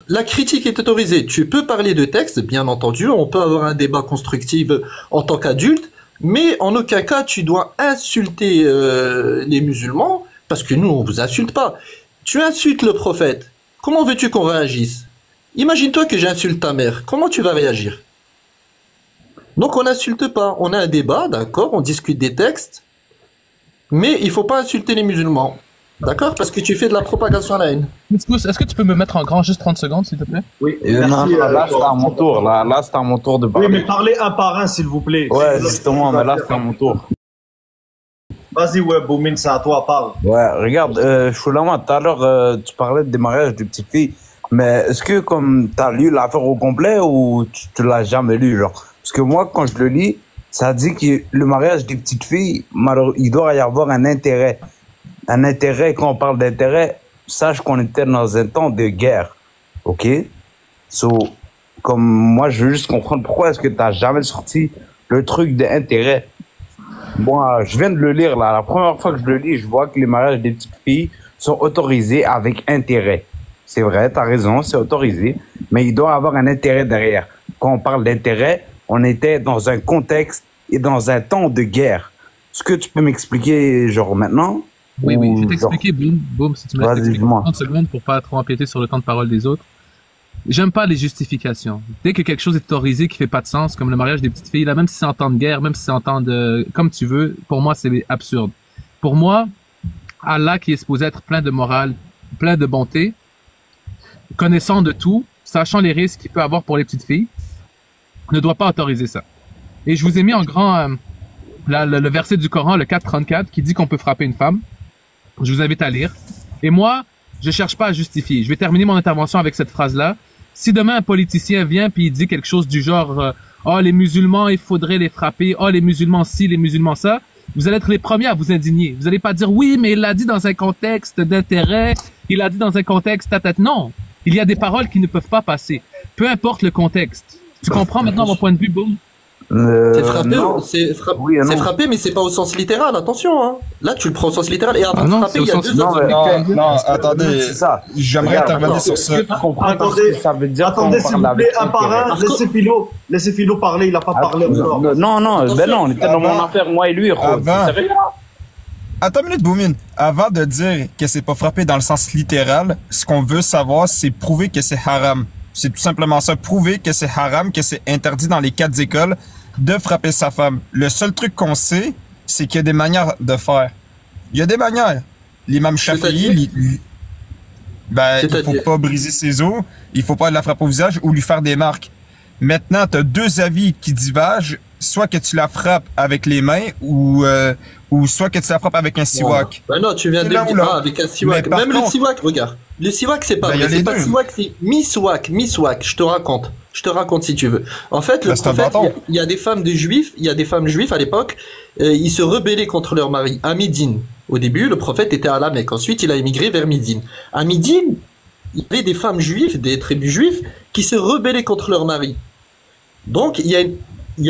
La critique est autorisée. Tu peux parler de texte, bien entendu. On peut avoir un débat constructif en tant qu'adulte, mais en aucun cas tu dois insulter les musulmans, parce que nous on vous insulte pas. Tu insultes le prophète. Comment veux-tu qu'on réagisse? Imagine-toi que j'insulte ta mère. Comment tu vas réagir? Donc on n'insulte pas. On a un débat, d'accord? On discute des textes, mais il faut pas insulter les musulmans. D'accord? Parce que tu fais de la propagation à la haine. Est-ce que tu peux me mettre en grand juste 30 secondes, s'il te plaît? Oui, Non, merci. là, c'est à mon tour. Là, c'est à mon tour de Oui, parler. mais parlez un par un, s'il vous plaît. Ouais, justement, mais là, c'est à mon tour. Vas-y, ouais, Boumine, c'est à toi, parle. Ouais, regarde, Choulama, tout à l'heure, tu parlais des mariages de petites filles. Mais est-ce que, comme, t'as lu l'affaire au complet ou tu l'as jamais lu, genre? Parce que moi, quand je le lis, ça dit que le mariage des petites filles, il doit y avoir un intérêt. Un intérêt, quand on parle d'intérêt, sache qu'on était dans un temps de guerre. OK? So, comme moi, je veux juste comprendre pourquoi est-ce que t'as jamais sorti le truc d'intérêt. Moi, je viens de le lire là. La première fois que je le lis, je vois que les mariages des petites filles sont autorisés avec intérêt. C'est vrai, t'as raison, c'est autorisé. Mais il doit avoir un intérêt derrière. Quand on parle d'intérêt, on était dans un contexte et dans un temps de guerre. Est-ce que tu peux m'expliquer, genre, maintenant? Oui, oui, je vais Genre... t'expliquer, boum, si tu me laisses t'expliquer 30 secondes pour pas trop empiéter sur le temps de parole des autres. J'aime pas les justifications. Dès que quelque chose est autorisé qui fait pas de sens, comme le mariage des petites filles, là, même si c'est en temps de guerre, même si c'est en temps de, comme tu veux, pour moi, c'est absurde. Pour moi, Allah, qui est supposé être plein de morale, plein de bonté, connaissant de tout, sachant les risques qu'il peut avoir pour les petites filles, ne doit pas autoriser ça. Et je vous ai mis en grand, le verset du Coran, le 4.34, qui dit qu'on peut frapper une femme. Je vous invite à lire. Et moi, je cherche pas à justifier. Je vais terminer mon intervention avec cette phrase-là. Si demain un politicien vient puis il dit quelque chose du genre oh les musulmans il faudrait les frapper, oh les musulmans ci, les musulmans ça, vous allez être les premiers à vous indigner. Vous allez pas dire oui mais il l'a dit dans un contexte d'intérêt, il a dit dans un contexte non. Il y a des paroles qui ne peuvent pas passer. Peu importe le contexte. Tu comprends maintenant mon point de vue, boum? C'est frappé, mais c'est pas au sens littéral, attention, hein. Là, tu le prends au sens littéral, et avant de frapper, il y a deux autres. Non, attendez, j'aimerais intervenir sur ça. Attendez, s'il vous plaît, un par un, laissez Philo parler, il a pas parlé encore. Non, on était dans mon affaire, moi et lui, sérieux? Attends une minute, Boumine. Avant de dire que c'est pas frappé dans le sens littéral, ce qu'on veut savoir, c'est prouver que c'est haram. C'est tout simplement ça, prouver que c'est haram, que c'est interdit dans les 4 écoles de frapper sa femme. Le seul truc qu'on sait, c'est qu'il y a des manières de faire. Il y a des manières. L'imam Shafi'i, il faut pas briser ses os, il faut pas la frapper au visage ou lui faire des marques. Maintenant, tu as 2 avis qui divergent, soit que tu la frappes avec les mains ou soit que tu la frappes avec un siwak. Ben non, tu viens de le dire avec un siwak. Même le siwak, regarde. Le siwak, c'est pas vrai. C'est pas siwak, c'est miswak. Je te raconte si tu veux. En fait, le prophète, il y a des femmes de juifs, à l'époque, ils se rebellaient contre leur mari à Médine. Au début, le prophète était à la Mecque. Ensuite, il a émigré vers Médine. À Médine, il y avait des femmes juives, des tribus juives, qui se rebellaient contre leur mari. Donc, il y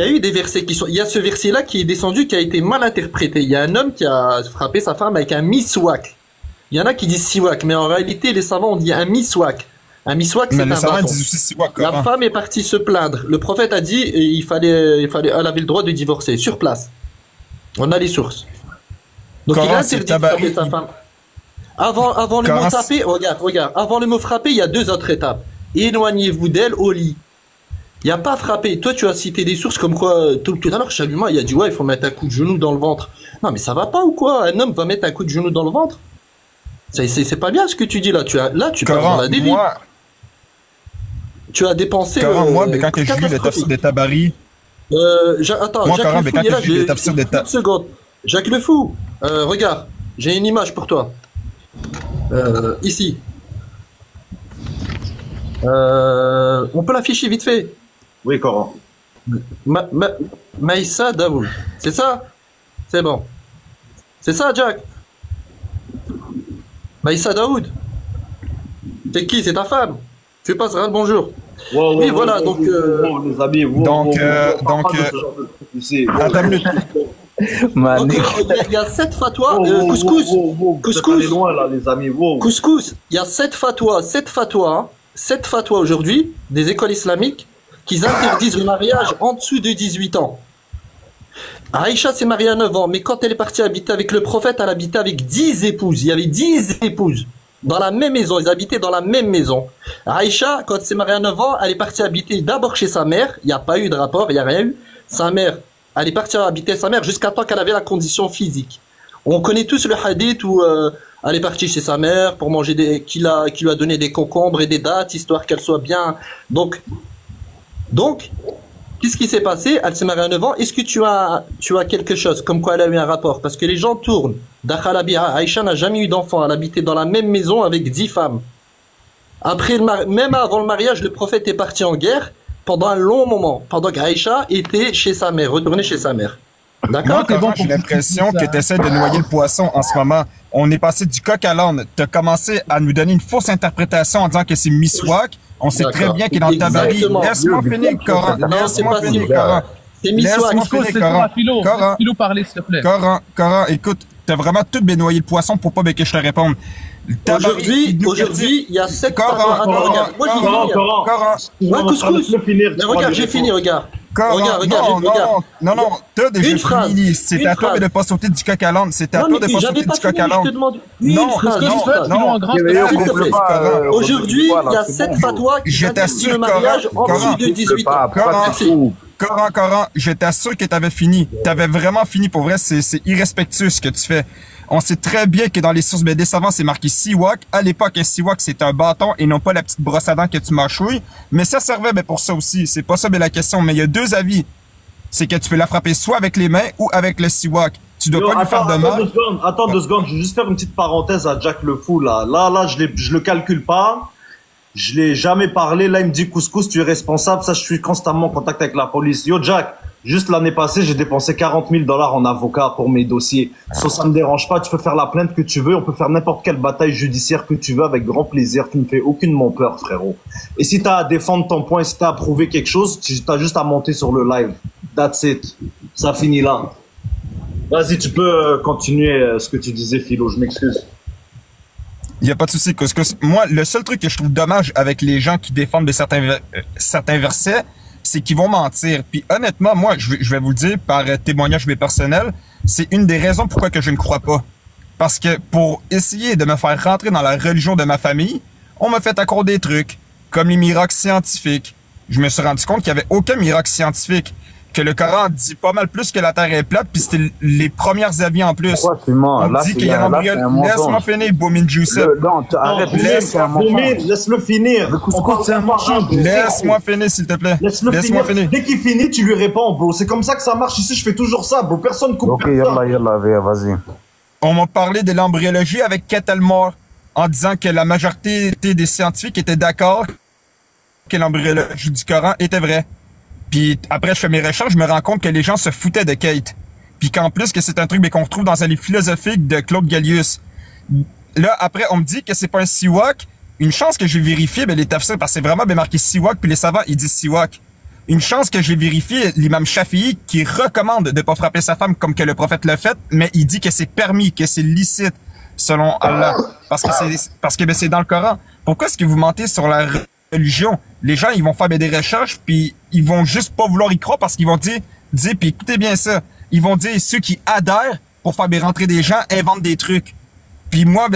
a eu des versets il y a ce verset-là qui est descendu, qui a été mal interprété. Il y a un homme qui a frappé sa femme avec un miswak. Il y en a qui disent siwak, mais en réalité, les savants ont dit un miswak. Un miswak, c'est un bâton. La femme est partie se plaindre. Le prophète a dit, elle avait le droit de divorcer, sur place. On a les sources. Donc il a interdit de frapper sa femme. Avant le mot frapper, regarde, avant le mot frapper, il y a 2 autres étapes. Éloignez-vous d'elle au lit. Il n'y a pas frappé. Toi, tu as cité des sources comme quoi, tout à l'heure, Chaluma, il a dit, ouais, il faut mettre un coup de genou dans le ventre. Non, mais ça va pas ou quoi? Un homme va mettre un coup de genou dans le ventre? C'est pas bien ce que tu dis là. Tu parles dans la délire. Tu as dépensé. Moi, mais quand je lis le tafsir de Tabari. Attends, moi, Jacques quand le Fou, je lis le tafsir de Tabari. Seconde. Jacques le Fou, regarde, j'ai une image pour toi. Ici. On peut l'afficher vite fait. Oui, Coran. Maïssa Daoud. C'est ça? C'est bon. C'est ça, Jack? Maïssa Daoud. C'est qui? C'est ta femme? Tu passeras le bonjour. Oui, voilà, donc... les amis, il y a 7 fatwas. Couscous. Couscous. Loin, là, les amis. Couscous. Il y a 7 fatwas. 7 fatwas. 7 fatwas aujourd'hui des écoles islamiques qui interdisent le mariage en dessous de 18 ans. Aïcha s'est mariée à 9 ans, mais quand elle est partie habiter avec le prophète, elle habitait avec 10 épouses. Il y avait 10 épouses dans la même maison. Ils habitaient dans la même maison. Aïcha, quand elle s'est mariée à 9 ans, elle est partie habiter d'abord chez sa mère. Il n'y a pas eu de rapport, il n'y a rien eu. Sa mère, elle est partie habiter sa mère jusqu'à temps qu'elle avait la condition physique. On connaît tous le hadith où elle est partie chez sa mère pour manger qui lui a donné des concombres et des dattes, histoire qu'elle soit bien. Donc, qu'est-ce qui s'est passé? Elle s'est mariée à 9 ans. Est-ce que tu as quelque chose comme quoi elle a eu un rapport? Parce que les gens tournent. Aïcha n'a jamais eu d'enfant. Elle habitait dans la même maison avec 10 femmes. Après, même avant le mariage, le prophète est parti en guerre pendant un long moment. Pendant qu'Aïcha était chez sa mère, retournée chez sa mère. D'accord? Moi, j'ai l'impression que tu essaies de noyer le poisson en ce moment. On est passé du coq à l'âne. Tu as commencé à nous donner une fausse interprétation en disant que c'est miswak. On sait très bien qu'il est dans le tabari. Laisse-moi finir, Coran. Laisse-moi finir, Coran. C'est miswak. Coran. Philo, parler, s'il te plaît. Coran, écoute, t'as vraiment tout bénoyé le poisson pour pas que je te réponde. Aujourd'hui, il y a 7 Coran. Moi, j'ai fini. Coran. Regarde, j'ai fini, regarde. Regarde. Non, t'as déjà fini. C'est à toi de ne pas sauter du coq à l'âne. C'est à toi de ne pas sauter du coq à l'âne. Non. Aujourd'hui, il y a 7 fatwas qui interdisent le mariage en dessous de 18 ans. Coran, je t'assure que t'avais fini. T'avais vraiment fini. Pour vrai, c'est irrespectueux ce que tu fais. On sait très bien que dans les sources BD savants, c'est marqué siwak. À l'époque, un siwak, c'est un bâton et non pas la petite brosse à dents que tu mâchouilles. Mais ça servait pour ça aussi. C'est pas ça, mais la question. Mais il y a 2 avis. C'est que tu peux la frapper soit avec les mains ou avec le siwak. Tu dois pas lui faire de mal. Attends 2 secondes. Je vais juste faire une petite parenthèse à Jack le Fou, là. Là, je le calcule pas. Je l'ai jamais parlé. Là, il me dit couscous, tu es responsable. Ça, je suis constamment en contact avec la police. Yo, Jack. Juste l'année passée, j'ai dépensé $40 000 en avocat pour mes dossiers. Ça me dérange pas. Tu peux faire la plainte que tu veux. On peut faire n'importe quelle bataille judiciaire que tu veux avec grand plaisir. Tu me fais aucunement peur, frérot. Et si t'as à défendre ton point, si t'as à prouver quelque chose, t'as juste à monter sur le live. That's it. Ça finit là. Vas-y, tu peux continuer ce que tu disais, Philo. Je m'excuse. Il y a pas de souci, couscous. Moi, le seul truc que je trouve dommage avec les gens qui défendent de certains versets, c'est qu'ils vont mentir. Puis honnêtement, moi, je vais vous le dire par témoignage personnel, c'est une des raisons pourquoi que je ne crois pas. Parce que pour essayer de me faire rentrer dans la religion de ma famille, on m'a fait accroire des trucs, comme les miracles scientifiques. Je me suis rendu compte qu'il n'y avait aucun miracle scientifique. Que le Coran dit pas mal plus que la Terre est plate, puis c'était les premières avis en plus. Pourquoi tu mens? On dit qu'il y a un embryon. Laisse-moi finir, Boumin Jussef. Non, arrête, laisse-le finir. Laisse-moi finir, s'il te plaît. Laisse-moi finir. Dès qu'il finit, tu lui réponds, bro. C'est comme ça que ça marche ici, je fais toujours ça, bro. Personne coupe. Ok, yallah, vas-y. On m'a parlé de l'embryologie avec Ketelmore, en disant que la majorité des scientifiques étaient d'accord que l'embryologie du Coran était vraie. Puis après, je fais mes recherches, je me rends compte que les gens se foutaient de Kate. Puis qu'en plus, que c'est un truc qu'on retrouve dans un livre philosophique de Claude Gallius. Là, après, on me dit que c'est pas un siwak. Une chance que j'ai vérifié, les tafsirs, parce que c'est vraiment marqué siwak, puis les savants, ils disent siwak. Une chance que j'ai vérifié, l'imam Shafi'i, qui recommande de pas frapper sa femme comme que le prophète l'a fait, mais il dit que c'est permis, que c'est licite, selon Allah. Parce que c'est dans le Coran. Pourquoi est-ce que vous mentez sur la religion? Les gens, ils vont faire des recherches, puis ils vont juste pas vouloir y croire parce qu'ils vont dire, puis écoutez bien ça, ils vont dire ceux qui adhèrent pour faire rentrer des gens inventent des trucs. Puis moi,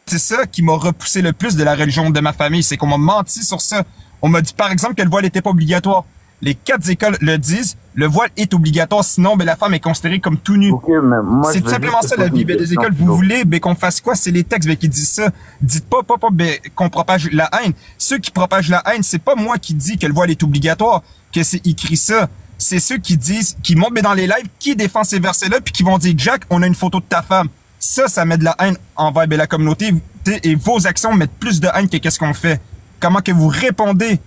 c'est ça qui m'a repoussé le plus de la religion de ma famille, c'est qu'on m'a menti sur ça. On m'a dit par exemple que le voile était pas obligatoire. Les 4 écoles le disent, le voile est obligatoire, sinon la femme est considérée comme tout nue. Okay, c'est tout simplement ça la vie des écoles. Vous voulez qu'on fasse quoi? C'est les textes qui disent ça. Dites pas qu'on propage la haine. Ceux qui propagent la haine, c'est pas moi qui dis que le voile est obligatoire, que c'est écrit ça. C'est ceux qui disent, qui montent dans les lives, qui défendent ces versets-là, puis qui vont dire, Jack, on a une photo de ta femme. Ça met de la haine envers la communauté, et vos actions mettent plus de haine que qu'est-ce qu'on fait. Comment que vous répondez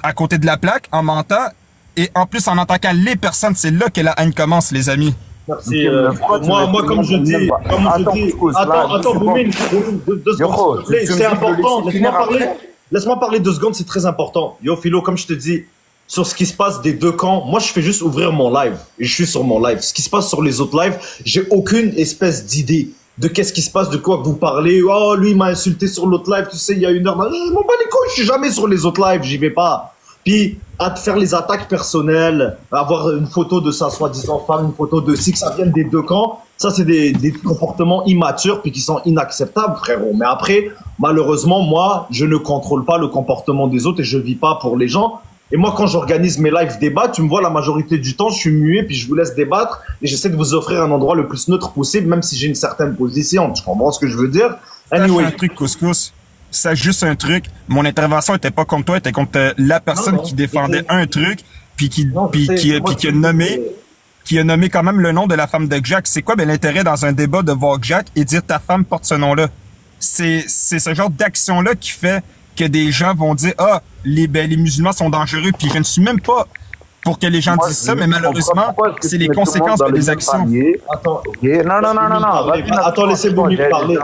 à côté de la plaque, en mentant, et en plus en attaquant les personnes, c'est là que la haine commence, les amis. Merci. Moi, comme je dis, attends, Boumin, 2 secondes, c'est important. Laisse-moi parler 2 secondes, c'est très important. Yo, Philo, comme je te dis, sur ce qui se passe des 2 camps, moi, je fais juste ouvrir mon live. Et je suis sur mon live. Ce qui se passe sur les autres lives, j'ai aucune espèce d'idée. de qu'est-ce qui se passe, de quoi que vous parlez. Oh, lui, il m'a insulté sur l'autre live, tu sais, il y a 1 heure. Je m'en bats les couilles, je suis jamais sur les autres lives, j'y vais pas. Puis, à te faire les attaques personnelles, avoir une photo de sa soi-disant femme, une photo de si que ça vienne des deux camps, ça, c'est des comportements immatures puis qui sont inacceptables, frérot. Mais après, malheureusement, moi, je ne contrôle pas le comportement des autres et je vis pas pour les gens. Et moi, quand j'organise mes live débats, tu me vois la majorité du temps, je suis muet puis je vous laisse débattre et j'essaie de vous offrir un endroit le plus neutre possible, même si j'ai une certaine position. Tu comprends ce que je veux dire? Anyway. Un truc couscous. C'est juste un truc. Mon intervention était pas contre toi, était contre la personne qui défendait un truc, puis qui a nommé quand même le nom de la femme de Jack. C'est quoi l'intérêt dans un débat de voir Jack et dire ta femme porte ce nom-là? C'est ce genre d'action-là qui fait que des gens vont dire les musulmans sont dangereux. Puis je ne suis même pas pour que les gens disent ça, mais malheureusement, c'est les conséquences de des actions. Attends, attends, laissez Boumine parler.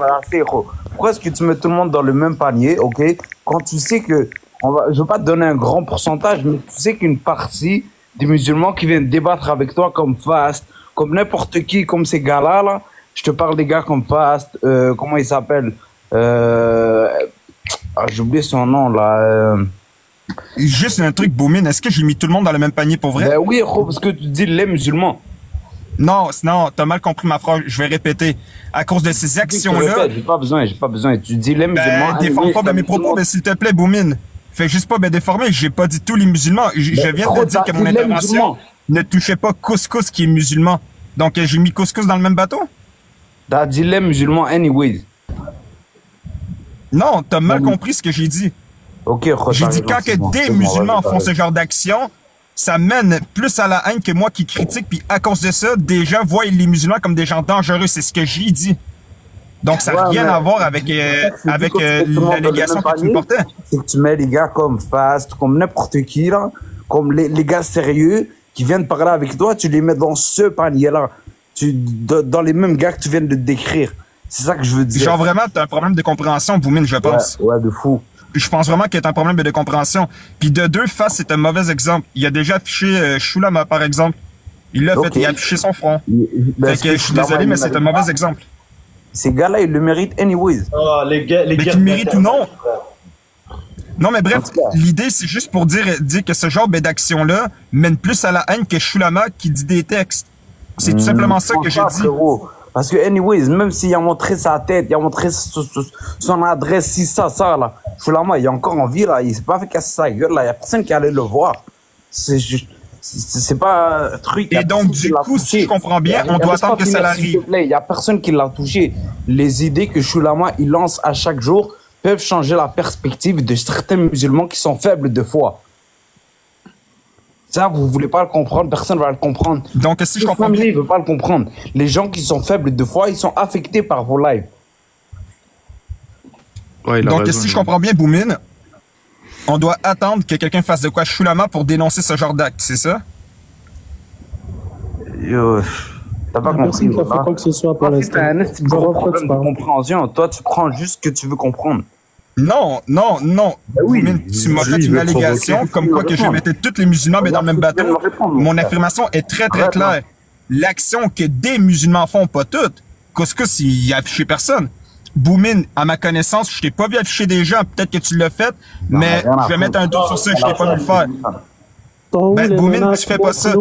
Pourquoi est-ce que tu mets tout le monde dans le même panier, ok? Quand tu sais que, je veux pas te donner un grand pourcentage, mais tu sais qu'une partie des musulmans qui viennent débattre avec toi comme Fast, comme n'importe qui, comme ces gars-là, là, je te parle des gars comme Fast, comment il s'appelle? J'ai oublié son nom, là. Juste un truc, Boumine, est-ce que j'ai mis tout le monde dans le même panier pour vrai? Ben oui, parce que tu dis les musulmans. Non, t'as mal compris ma phrase, je vais répéter. À cause de ces actions-là... J'ai pas besoin. Tu dis les musulmans... déforme pas mes propos, mais s'il te plaît, Boumine. Fais juste pas déformer, j'ai pas dit tous les musulmans. Je viens de dire que mon intervention ne touchait pas Couscous qui est musulman. Donc j'ai mis Couscous dans le même bateau? T'as dit les musulmans anyways. Non, t'as mal compris ce que j'ai dit. Ok, j'ai dit quand que des musulmans font ce genre d'action, ça mène plus à la haine que moi qui critique, puis à cause de ça, des gens voient les musulmans comme des gens dangereux, c'est ce que j'ai dit. Donc ça n'a rien à voir avec l'allégation que tu me portais. C'est que tu mets les gars comme Fast, comme n'importe qui, là, comme les gars sérieux qui viennent parler avec toi, tu les mets dans ce panier-là, dans les mêmes gars que tu viens de décrire. C'est ça que je veux dire. Genre vraiment, t'as un problème de compréhension, Boumine, je pense. Ouais, de fou. Je pense vraiment qu'il y a un problème de compréhension. Puis de deux, Fast, c'est un mauvais exemple. Il a déjà affiché Choulama, par exemple. Il l'a fait, il a affiché son front. Fait que je suis désolé, mais c'est un mauvais exemple. Ces gars-là, ils le méritent anyways. Oh, les gars, mais qu'ils le méritent ou non. Non, mais bref, l'idée, c'est juste pour dire que ce genre d'action-là mène plus à la haine que Choulama qui dit des textes. C'est tout simplement ça que j'ai dit. Parce que, anyways, même s'il a montré sa tête, il a montré son adresse, si ça, là, Choulama, il est encore en vie, là, il s'est pas fait casser sa gueule, là, il y a personne qui allait le voir. C'est pas un truc. Et donc, du coup, si je comprends bien, on doit attendre que ça l'arrive. Il y a personne qui l'a touché. Les idées que Choulama, il lance à chaque jour peuvent changer la perspective de certains musulmans qui sont faibles de foi. Ça, vous voulez pas le comprendre, personne va le comprendre. Donc, si je comprends bien, il veut pas le comprendre. Les gens qui sont faibles de foi, ils sont affectés par vos lives. Ouais, donc, si je comprends bien, Boumine, on doit attendre que quelqu'un fasse de quoi Choulama pour dénoncer ce genre d'acte, c'est ça? T'as pas compris. Personne qui a fait quoi que ce soit pour l'instant. T'as un problème de compréhension. Toi, tu prends juste ce que tu veux comprendre. Non. Oui, tu m'as fait une allégation comme quoi que je mettais tous les musulmans mais dans le même bateau. Mon affirmation est très claire. L'action que des musulmans font, pas toutes, Couscous, il a affiché personne. Boumine, à ma connaissance, je t'ai pas vu afficher des gens, peut-être que tu l'as fait, mais je vais mettre un doute sur ça, je t'ai pas vu le faire. Ben, Boumine, tu fais pas ça.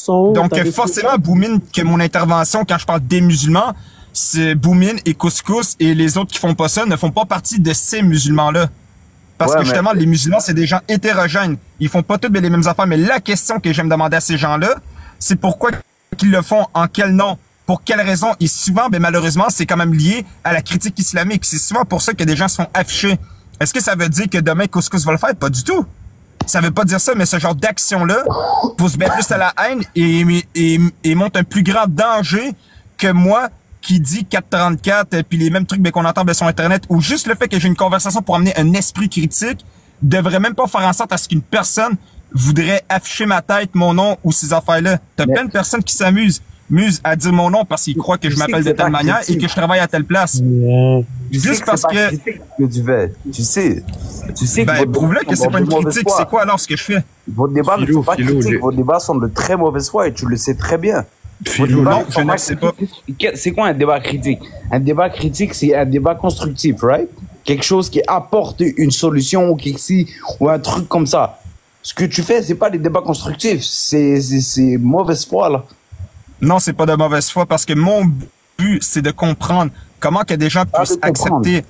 Donc, forcément, Boumine, que mon intervention, quand je parle des musulmans, c'est Boumine et Couscous et les autres qui font pas ça ne font pas partie de ces musulmans-là. Parce que justement, les musulmans, c'est des gens hétérogènes. Ils font pas toutes les mêmes affaires. Mais la question que j'aime demander à ces gens-là, c'est pourquoi qu'ils le font, en quel nom, pour quelle raison. Et souvent, ben, malheureusement, c'est quand même lié à la critique islamique. C'est souvent pour ça que des gens se font afficher. Est-ce que ça veut dire que demain, Couscous va le faire? Pas du tout. Ça veut pas dire ça, mais ce genre d'action-là pousse bien plus à la haine et montre un plus grand danger que moi, qui dit 434 puis les mêmes trucs qu'on entend sur Internet, ou juste le fait que j'ai une conversation pour amener un esprit critique devrait même pas faire en sorte à ce qu'une personne voudrait afficher ma tête, mon nom ou ces affaires-là. T'as plein de personnes qui s'amusent à dire mon nom parce qu'ils croient que je m'appelle de telle manière et que je travaille à telle place. Juste parce que... Tu sais. Ben, prouve-le que c'est pas une critique. C'est quoi alors ce que je fais? Vos débats ne sont pas critiques. Vos débats sont de très mauvaise foi et tu le sais très bien. Non, je ne sais pas. C'est quoi un débat critique? Un débat critique, c'est un débat constructif, right? Quelque chose qui apporte une solution ou un truc comme ça. Ce que tu fais, c'est pas des débats constructifs, c'est mauvaise foi, là. Non, c'est pas de mauvaise foi parce que mon but, c'est de comprendre comment que des gens puissent accepter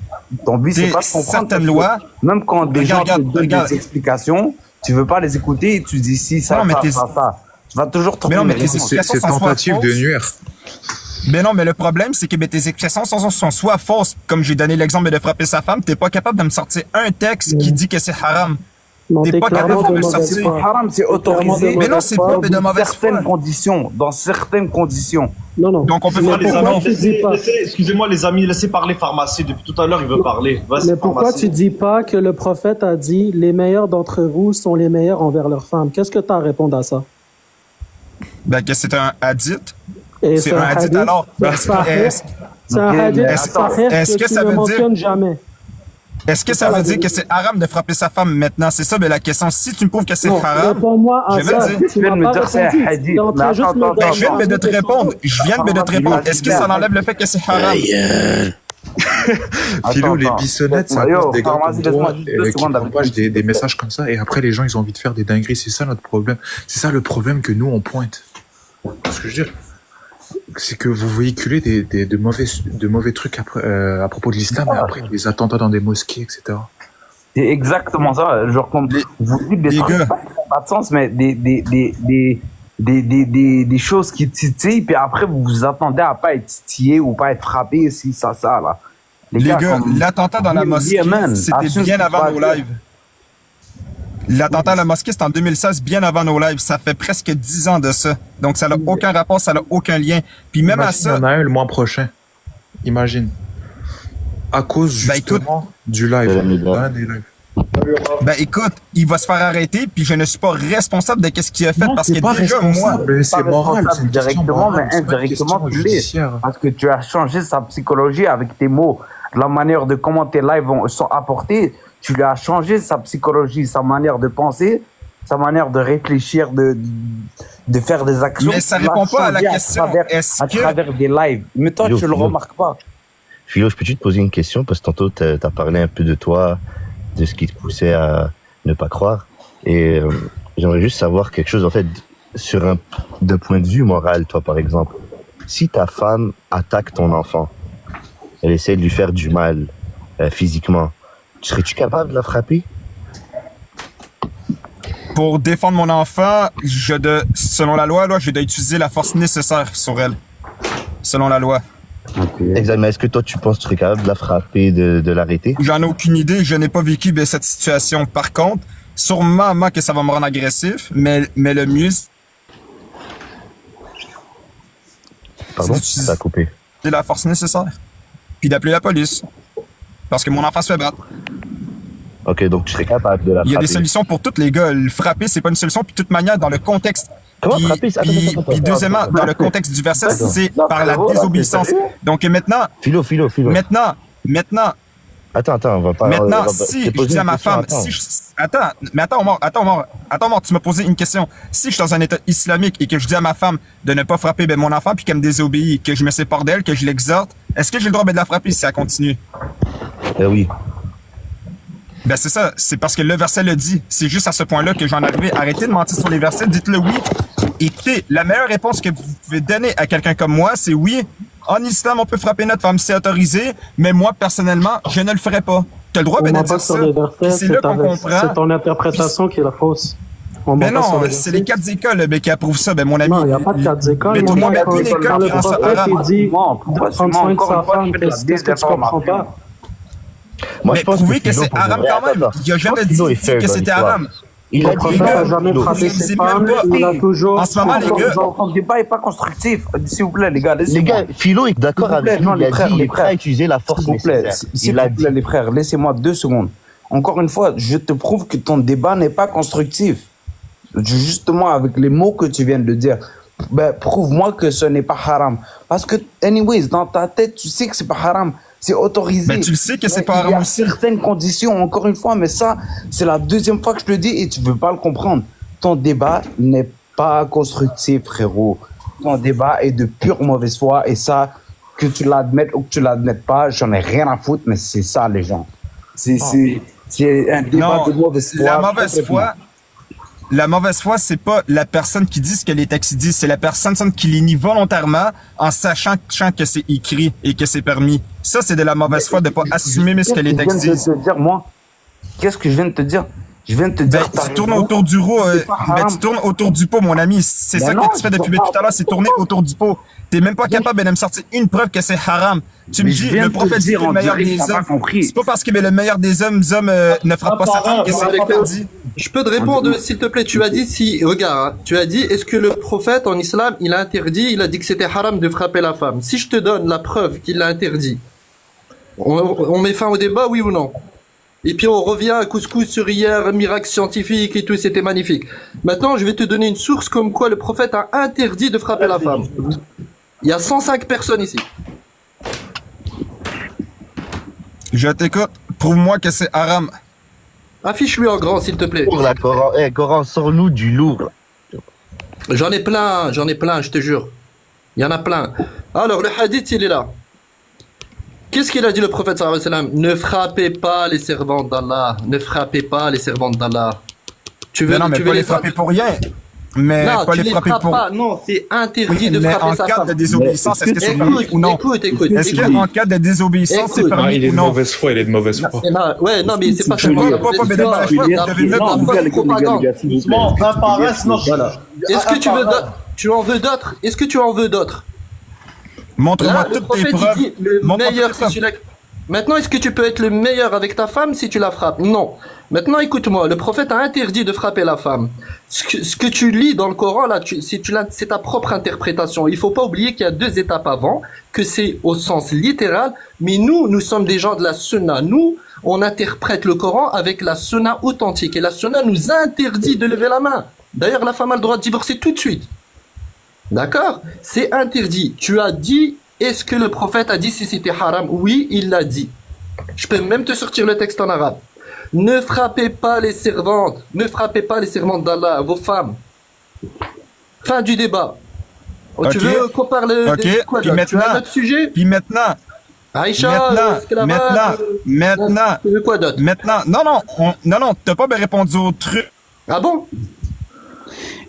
certaines lois. Même quand des gens te donnent des explications, tu veux pas les écouter et tu dis si, ça, ça. Tu vas toujours trouver c'est tentative de nuire. Mais non, mais le problème, c'est que tes explications sont soit fausses, comme j'ai donné l'exemple de frapper sa femme, t'es pas capable de me sortir un texte qui dit que c'est haram. T'es pas capable de me sortir. Haram, c'est autorisé. Mais non, c'est pas de mauvaise foi. Dans certaines conditions. Non. Donc on peut Excusez-moi les amis, laissez parler Pharmacie. Depuis tout à l'heure, il veut parler. Mais pourquoi tu dis pas que le prophète a dit les meilleurs d'entre vous sont les meilleurs envers leurs femmes? Qu'est-ce que tu as à répondre à ça? Ben, que c'est un hadith. C'est un hadith alors. C'est un hadith est-ce que ça veut dire jamais? Est-ce que ça veut dire que c'est haram de frapper sa femme maintenant? C'est ça la question. Si tu me prouves que c'est haram, je vais te dire. Tu viens de me dire c'est un hadith. Je viens de te répondre. Est-ce que ça enlève le fait que c'est haram? Philo, les bissonnettes, ça cause des gars comme toi qui propagent des messages comme ça et après les gens ils ont envie de faire des dingueries. C'est ça notre problème. C'est ça le problème que nous on pointe. Ce que je veux dire, c'est que vous véhiculez de mauvais trucs à propos de l'islam et après des attentats dans des mosquées, etc. C'est exactement ça. Genre comme vous dites des trucs qui n'ont pas de sens, mais des choses qui titillent, puis après vous vous attendez à pas être titillé ou pas être frappé, si ça là. Les gars, l'attentat dans la mosquée, c'était bien avant nos lives. L'attentat à la mosquée, c'était en 2016, bien avant nos lives. Ça fait presque 10 ans de ça. Donc, ça n'a aucun rapport, ça n'a aucun lien. Puis même à ça... Il y en a un le mois prochain. Imagine. À cause, justement, du live. Ben, écoute, il va se faire arrêter, puis je ne suis pas responsable de ce qu'il a fait, parce que déjà, moi... C'est moral, c'est directement, mais indirectement, tu l'es. Parce que tu as changé sa psychologie avec tes mots. La manière de comment tes lives sont apportés, tu lui as changé sa psychologie, sa manière de penser, sa manière de réfléchir, de faire des actions. Mais ça répond pas à la question. À travers des lives. Mais toi, tu le remarques pas. Philo, je peux-tu te poser une question? Parce que tantôt, tu as parlé un peu de toi, de ce qui te poussait à ne pas croire. Et j'aimerais juste savoir quelque chose, en fait, d'un point de vue moral, toi, par exemple. Si ta femme attaque ton enfant, elle essaie de lui faire du mal physiquement, serais-tu capable de la frapper? Pour défendre mon enfant, selon la loi, je dois utiliser la force nécessaire sur elle. Selon la loi. Okay. Exact. Mais est-ce que toi, tu penses que tu serais capable de la frapper, de l'arrêter? J'en ai aucune idée. Je n'ai pas vécu cette situation. Par contre, sûrement que ça va me rendre agressif, mais le mieux... Pardon? Ça a coupé. C'est la force nécessaire. Puis d'appeler la police. Parce que mon enfant se fait battre. Ok, donc tu serais capable de la frapper. Il y a des solutions pour tous les gars. Le frapper, c'est pas une solution. Puis de toute manière, dans le contexte... Comment frapper? Puis deuxièmement, dans le contexte du verset, c'est par la désobéissance. Donc maintenant... Philo. Maintenant... Attends, on va pas... Maintenant, si je dis à ma femme... Attends, Omar, tu m'as posé une question. Si je suis dans un état islamique et que je dis à ma femme de ne pas frapper mon enfant puis qu'elle me désobéit, que je me sépare d'elle, que je l'exhorte, est-ce que j'ai le droit de la frapper si ça continue? Oui. Ben c'est ça, c'est parce que le verset le dit. C'est juste à ce point-là que j'en arrive. Arrêtez de mentir sur les versets, dites-le oui. Écoutez, la meilleure réponse que vous pouvez donner à quelqu'un comme moi, c'est oui. En islam, on peut frapper notre femme, c'est autorisé, mais moi, personnellement, je ne le ferai pas. Tu as le droit de dire ça. C'est là qu'on comprend. C'est ton interprétation qui est la fausse. Mais non, c'est les 4 écoles qui approuvent ça, mon ami. Non, il n'y a pas de 4 écoles. Mais tout le monde a une école qui rend ça haram. Il dit de prendre soin de sa femme, qu'est-ce que tu comprends pas? Moi, je pense prouver que c'est haram quand même. Il n'a jamais dit que c'était haram. Il a dit jamais frappé ses femmes, il a toujours... En ce moment, les gars... Le débat n'est pas constructif. S'il vous plaît, les gars, les gars, Philo est d'accord avec nous. Il a dit, il est prêt à utiliser la force nécessaire. S'il vous plaît, les frères, laissez-moi 2 secondes. Encore une fois, je te prouve que ton débat n'est pas constructif. Justement, avec les mots que tu viens de dire, prouve-moi que ce n'est pas haram. Parce que, anyways, dans ta tête, tu sais que c'est pas haram. C'est autorisé. Mais tu le sais que c'est pas haram aussi. Il y a certaines conditions, encore une fois, mais ça, c'est la 2e fois que je le dis et tu veux pas le comprendre. Ton débat n'est pas constructif, frérot. ton débat est de pure mauvaise foi et ça, que tu l'admettes ou que tu l'admettes pas, j'en ai rien à foutre, mais c'est ça les gens. C'est un débat de mauvaise foi. La mauvaise foi, c'est pas la personne qui dit ce que les textes disent, c'est la personne qui les nie volontairement en sachant que c'est écrit et que c'est permis. Ça, c'est de la mauvaise foi de pas assumer ce que les textes disent. Qu'est-ce que je viens de te dire? Je viens de te dire. Tu tournes autour du pot, tu tournes autour du pot, mon ami. C'est ça que tu fais depuis tout à l'heure, c'est tourner autour du pot. T'es même pas capable de me sortir une preuve que c'est haram. Tu me dis, le prophète dit le meilleur des hommes. C'est pas parce que le meilleur des hommes ne frappe pas sa femme que c'est interdit. Je peux te répondre, s'il te plaît. Tu as dit regarde, tu as dit, est-ce que le prophète en islam, il a interdit, il a dit que c'était haram de frapper la femme. Si je te donne la preuve qu'il l'a interdit, on met fin au débat, oui ou non? Et puis on revient à couscous sur hier, miracle scientifique et tout, c'était magnifique. Maintenant, je vais te donner une source comme quoi le prophète a interdit de frapper la femme. Il y a 105 personnes ici. Je t'écoute. Prouve-moi que c'est haram. Affiche-lui en grand, s'il te plaît. Pour la Coran, Coran, sors-nous du lourd. J'en ai plein, je te jure. Il y en a plein. Alors, le hadith, il est là. Qu'est-ce qu'il a dit le prophète sallallahu alayhi wa sallam? Ne frappez pas les servantes d'Allah. Ne frappez pas les servantes d'Allah. Tu veux pas les frapper pour rien. Mais non, pas tu les frapper pour... pas. Non, c'est interdit de frapper sa femme. Mais en cas de désobéissance, est-ce que c'est permis ou non? Est-ce qu'en cas de désobéissance, c'est permis ou non? Il est de mauvaise foi, il est de mauvaise foi. Ouais, non, mais c'est pas ça. Est-ce que tu en veux d'autres? Est-ce que tu en veux d'autres? Montre-moi toutes tes preuves. Maintenant, est-ce que tu peux être le meilleur avec ta femme si tu la frappes? Non. Maintenant, écoute-moi, le prophète a interdit de frapper la femme. Ce que tu lis dans le Coran, là, c'est ta propre interprétation. Il faut pas oublier qu'il y a 2 étapes avant, que c'est au sens littéral, mais nous sommes des gens de la sunna. Nous, on interprète le Coran avec la sunna authentique. Et la sunna nous interdit de lever la main. D'ailleurs, la femme a le droit de divorcer tout de suite. D'accord? C'est interdit. Tu as dit, est-ce que le prophète a dit si c'était haram? Oui, il l'a dit. Je peux même te sortir le texte en arabe. Ne frappez pas les servantes. Ne frappez pas les servantes d'Allah, vos femmes. Fin du débat. Okay. Tu veux qu'on parle de quoi? Puis maintenant, tu as un autre sujet? Puis maintenant. Aïcha, maintenant. Tu veux quoi d'autre? Maintenant. Non, t'as pas répondu au truc. Ah bon?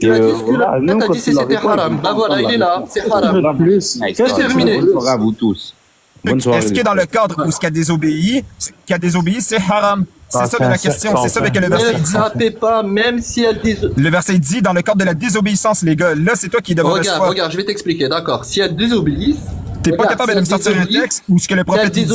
Tu as dit ce que le a dit si c'était haram. Bah voilà, il est là, c'est haram. C'est terminé. Vous tous. Est-ce que dans le cadre où ce qui a désobéi, c'est haram? C'est ça de la question, c'est ça que le verset dit. Ne frappez pas, même si elle désobéit. Le verset dit dans le cadre de la désobéissance, les gars. Là, c'est toi qui es de mauvaise foi. Regarde, je vais t'expliquer, d'accord. Si elles désobéissent. T'es pas capable de me sortir un texte où ce que le prophète dit.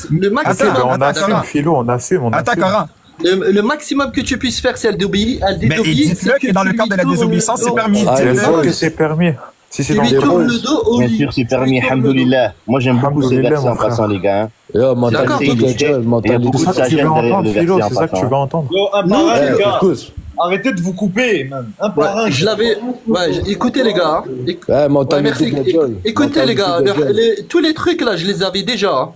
Le maximum. On assume, Philo, on assume. Attends, Coran. Le maximum que tu puisses faire, si elle désobéit, Mais dites-le que dans le cadre de la désobéissance, c'est permis. Dites-le que c'est permis. Si c'est dans le dos, bien sûr, c'est permis, alhamdoulilah. Moi, j'aime beaucoup ces versets en passant, les gars. C'est ça que tu veux entendre, Philo, c'est ça que tu veux entendre. Les gars, arrêtez de vous couper, man. Je l'avais. Écoutez, les gars. Merci. Écoutez, les gars. Tous les trucs, là, je les avais déjà.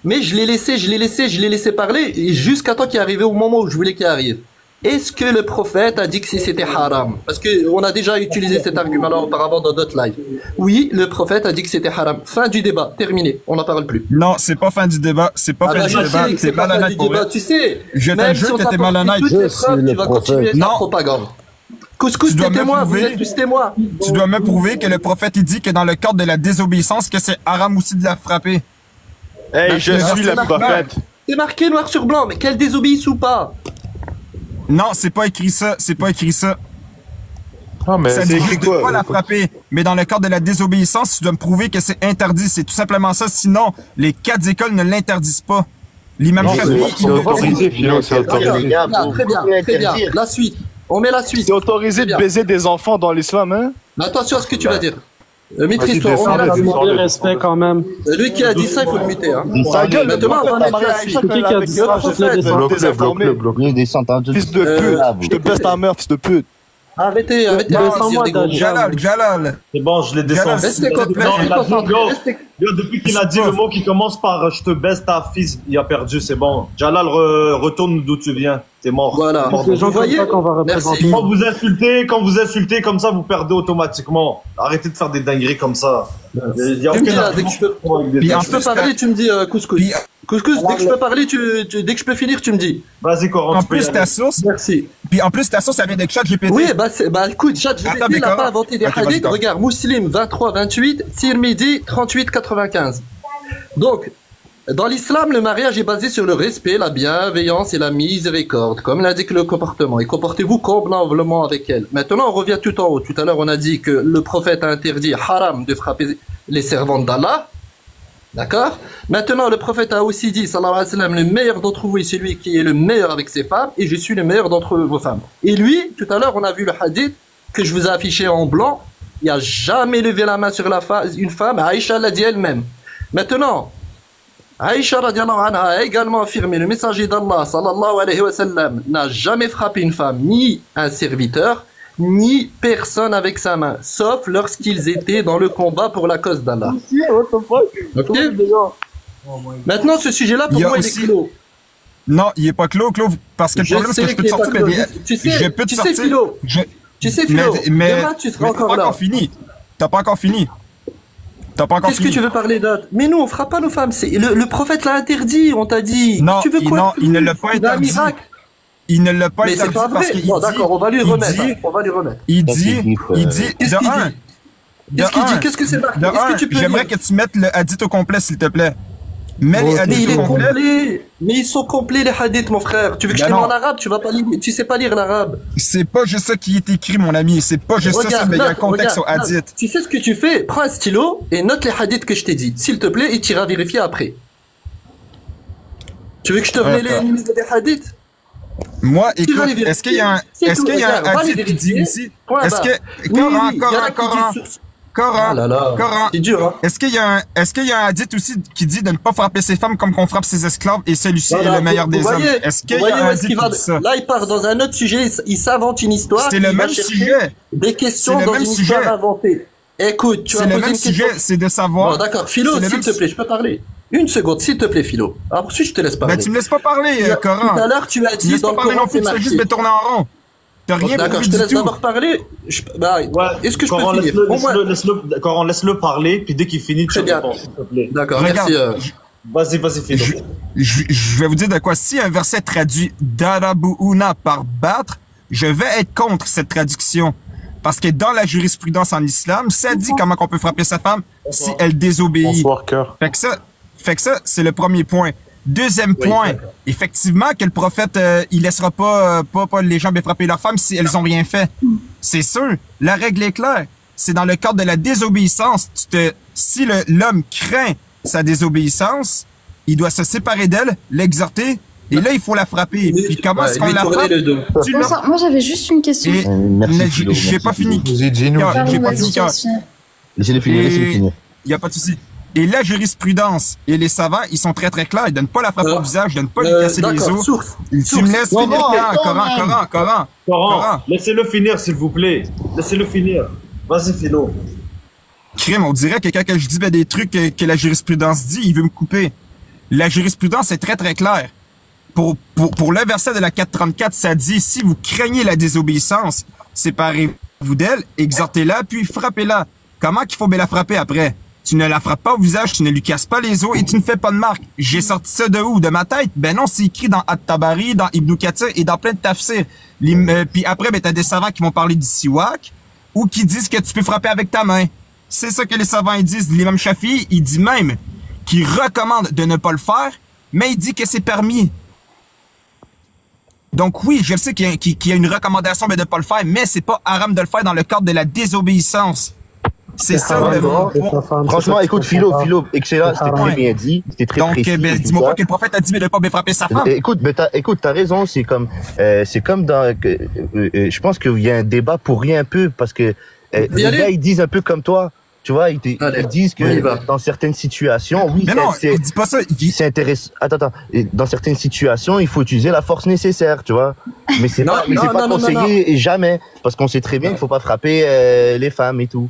Mais je l'ai laissé parler jusqu'à temps qu'il arrive au moment où je voulais qu'il arrive. Est-ce que le prophète a dit que c'était haram? Parce qu'on a déjà utilisé cet argument-là auparavant dans d'autres lives. Oui, le prophète a dit que c'était haram. Fin du débat, terminé. On n'en parle plus. Non, c'est pas fin du débat. C'est pas fin du débat. C'est malhonnête pour vrai. Tu sais, je te jure que t'es malhonnête. Tu vas continuer ta propagande. Couscous, t'es témoin, vous êtes tous témoins. Tu dois me prouver que le prophète il dit que dans le cadre de la désobéissance, que c'est haram aussi de la frapper. Hey, je suis le prophète. C'est marqué noir sur blanc, mais qu'elle désobéisse ou pas? Non, c'est pas écrit ça. C'est pas écrit ça. Non, mais ça dit juste de pas la frapper. Mais dans le cadre de la désobéissance, tu dois me prouver que c'est interdit. C'est tout simplement ça. Sinon, les 4 écoles ne l'interdisent pas. L'imam Shafi'i, c'est autorisé, Philo, c'est autorisé. Très bien. La suite. On met la suite. C'est autorisé de baiser des enfants dans l'islam, hein? Mais attention à ce que tu vas dire. Maîtrise-toi, on met la suite. Respect quand même. Lui qui a dit ça, il faut le muter. Hein. Ta gueule, maintenant, on va la suite. Qui a dit ça? Fils de pute. Je te baisse ta mère, fils de pute. Arrêtez. Jalal. C'est bon, je l'ai descendu. Restez concentrés. Depuis qu'il a dit le mot qui commence par je te baisse ta fils, il a perdu, c'est bon. Jalal, retourne d'où tu viens. C'est mort. Voilà. Mort. Vous voyez, merci. Quand vous insultez comme ça, vous perdez automatiquement. Arrêtez de faire des dingueries comme ça. Dès que je peux parler, tu me dis couscous. Couscous, dès que je peux parler, dès que je peux finir, tu me dis. Vas-y, Coran. En plus, ta source. Merci. Puis en plus, ta source, ça vient avec ChatGPT. Oui, écoute, ChatGPT n'a pas inventé des hadiths. Regarde, Muslim 23-28, Tirmidhi 38-95. Donc, dans l'islam, le mariage est basé sur le respect, la bienveillance et la miséricorde, comme l'indique le comportement. Et comportez-vous convenablement avec elle. Maintenant, on revient tout en haut. Tout à l'heure, on a dit que le prophète a interdit haram de frapper les servantes d'Allah. D'accord? Maintenant, le prophète a aussi dit, sallallahu alayhi wa sallam, le meilleur d'entre vous est celui qui est le meilleur avec ses femmes, et je suis le meilleur d'entre vos femmes. Et lui, tout à l'heure, on a vu le hadith que je vous ai affiché en blanc. Il n'a jamais levé la main sur une femme. Aïcha l'a dit elle-même. Maintenant, Aïcha radiallahu anha a également affirmé, le messager d'Allah sallallahu alayhi wa sallam n'a jamais frappé une femme, ni un serviteur, ni personne avec sa main, sauf lorsqu'ils étaient dans le combat pour la cause d'Allah. Okay. Maintenant, ce sujet-là, pour moi, il est clos. Non, il est pas clos, parce que le problème, c'est que je peux te sortir, mais tu sais, Philo, mais demain, tu seras encore là. T'as pas encore fini. Qu'est-ce que tu veux parler d'autre? Mais nous, on fera pas nos femmes. Le prophète l'a interdit, on t'a dit. Non, tu veux quoi? non, il ne l'a pas interdit. Il ne l'a pas interdit. Mais c'est pas vrai. Bon, d'accord, on va lui remettre. Il dit, qu'est-ce qu'il dit? Qu'est-ce que c'est marqué? J'aimerais que tu mettes le hadith au complet, s'il te plaît. Mais les hadiths au complet. Mais ils sont complets, les hadiths, mon frère. Tu veux que je te mette en arabe? Tu sais pas lire l'arabe. C'est pas juste ça qui est écrit, mon ami. C'est pas juste ça, mais il y a un contexte au hadith. Tu sais ce que tu fais? Prends un stylo et note les hadiths que je t'ai dit. S'il te plaît, et tu iras vérifier après. Tu veux que je te relaie les numéros des hadiths? Moi, écoute, est-ce qu'il y a un hadith qui dit ici? Est-ce que, Coran, c'est dur, hein. Est-ce qu'il y a un hadith aussi qui dit de ne pas frapper ses femmes comme qu'on frappe ses esclaves et celui-ci est le meilleur des hommes? Est-ce qu'il y a un hadith qui dit ça? Là, il part dans un autre sujet, il s'invente une histoire. C'est le même sujet. Des questions dans une histoire inventée. Écoute, tu vas poser une question. C'est de savoir. Bon, d'accord. Philo, s'il te plaît, je peux parler. Une seconde, s'il te plaît, Philo. Ensuite, je te laisse parler. Ben, tu me laisses pas parler, Coran. Tout à l'heure, tu as dit dans le Coran, c'est marqué. Tu juste me tourner en rond. T'as rien d'accord, je te laisse d'abord parler. Est-ce que je peux finir? Coran, laisse-le parler, puis dès qu'il finit, tu réponds, s'il te plaît. D'accord, merci. Vas-y, Philo. Je vais vous dire de quoi. Si un verset traduit Darabuuna par battre, je vais être contre cette traduction. Parce que dans la jurisprudence en islam, ça dit comment on peut frapper sa femme si elle désobéit. Bonsoir, cœur. Fait que ça, c'est le premier point. Deuxième point, effectivement, que le prophète, il laissera pas les gens frapper leurs femmes si elles ont rien fait. C'est sûr. La règle est claire. C'est dans le cadre de la désobéissance. Si l'homme craint sa désobéissance, il doit se séparer d'elle, l'exhorter, et là, il faut la frapper. Puis comment est-ce qu'on la frappe? Moi, j'avais juste une question. J'ai pas fini. J'ai pas fini. Laissez-le finir. Il y a pas de souci. Et la jurisprudence et les savants, ils sont très très clairs. Ils donnent pas la frappe au visage, ils donnent pas lui casser les os. Tu me laisses finir, Coran. Laissez-le finir, s'il vous plaît. Laissez-le finir. Vas-y, Philo. Crime, on dirait que quand je dis des trucs que la jurisprudence dit, il veut me couper. La jurisprudence est très très claire. Pour le verset de la 434, ça dit, si vous craignez la désobéissance, séparez-vous d'elle, exhortez-la, puis frappez-la. Comment qu'il faut bien la frapper après? Tu ne la frappes pas au visage, tu ne lui casses pas les os et tu ne fais pas de marque. J'ai sorti ça de où? De ma tête? Ben non, c'est écrit dans At-Tabari, dans Ibn Kathir et dans plein de tafsirs. Puis après, ben t'as des savants qui vont parler du siwak ou qui disent que tu peux frapper avec ta main. C'est ça que les savants ils disent. L'imam Shafi'i, il dit même qu'il recommande de ne pas le faire, mais il dit que c'est permis. Donc oui, je sais qu'il y a une recommandation de ne pas le faire, mais c'est pas haram de le faire dans le cadre de la désobéissance. C'est ça. Franchement, écoute, Philo, excellent, c'était très bien dit, c'était très précis. Donc, dis-moi pas que le prophète a dit de ne pas frapper sa femme. Écoute, t'as raison, c'est comme dans, je pense qu'il y a un débat pour rien un peu, parce que les gars, ils disent un peu comme toi. Tu vois, ils disent que dans certaines situations, oui, il dit pas ça. C'est intéressant. Attends. Dans certaines situations, il faut utiliser la force nécessaire, tu vois. Mais c'est pas conseillé jamais, parce qu'on sait très bien qu'il faut pas frapper les femmes et tout.